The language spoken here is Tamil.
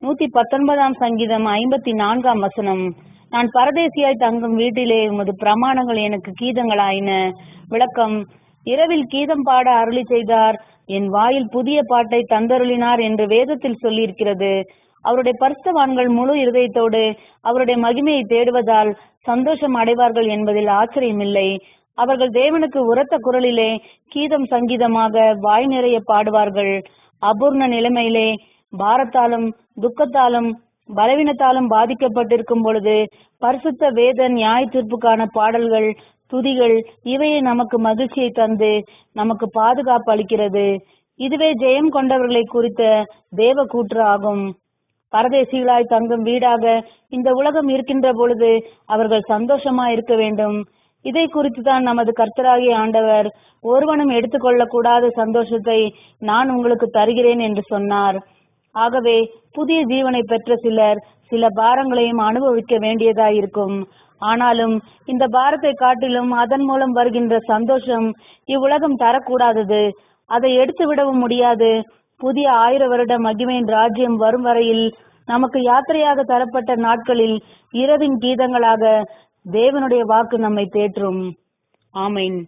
119 சங்கீதம் 54 வசனம். நான் பரதேசியாய் தங்கும் வீட்டிலே உமது பிரமாணங்கள் எனக்கு கீதங்களாயின. விளக்கம்: இரவில் கீதம் பாட அருளி செய்தார், என் வாயில் புதிய பாட்டை தந்தருளினார் என்று வேதத்தில் சொல்லியிருக்கிறது. அவருடைய பரிசுத்தவான்கள் முழு இருதயத்தோடு அவருடைய மகிமையை தேடுவதால் சந்தோஷம் அடைவார்கள் என்பதில் ஆச்சரியமில்லை. அவர்கள் தேவனுக்கு உரத்த குரலிலே கீதம் சங்கீதமாக வாய் நிறைய பாடுவார்கள். அபூர்ண நிலைமையிலே பாரத்தாலும் துக்கத்தாலும் பலவீனத்தாலும் பாதிக்கப்பட்டிருக்கும் பொழுது பரிசுத்த வேத நியாய தீர்ப்புக்கான பாடல்கள், துதிகள் இவையே நமக்கு மகிழ்ச்சியை தந்து நமக்கு பாதுகாப்பு அளிக்கிறது. இதுவே ஜெயம் கொண்டவர்களை குறித்த தேவ கூற்று ஆகும். பரதேசிகளாய் தங்கும் வீடாக இந்த உலகம் இருக்கின்ற பொழுது அவர்கள் சந்தோஷமா இருக்க வேண்டும். இதை குறித்து தான் நமது கர்த்தராகிய ஆண்டவர், ஒருவனும் எடுத்துக்கொள்ளக்கூடாத சந்தோஷத்தை நான் உங்களுக்கு தருகிறேன் என்று சொன்னார். ஆகவே புதிய ஜீவனை பெற்ற சிலர் சில பாரங்களையும் அனுபவிக்க வேண்டியதாயிருக்கும். ஆனாலும் இந்த பாரத்தை காட்டிலும் அதன் மூலம் வருகின்ற சந்தோஷம் இவ்வுலகம் தரக்கூடாதது. அதை எடுத்து விடவும் முடியாது. புதிய 1000 வருட மகிமையின் ராஜ்யம் வரும் வரையில் நமக்கு யாத்திரையாக தரப்பட்ட நாட்களில் இரவின் கீதங்களாக தேவனுடைய வாக்கு நம்மை தேற்றும். ஆமென்.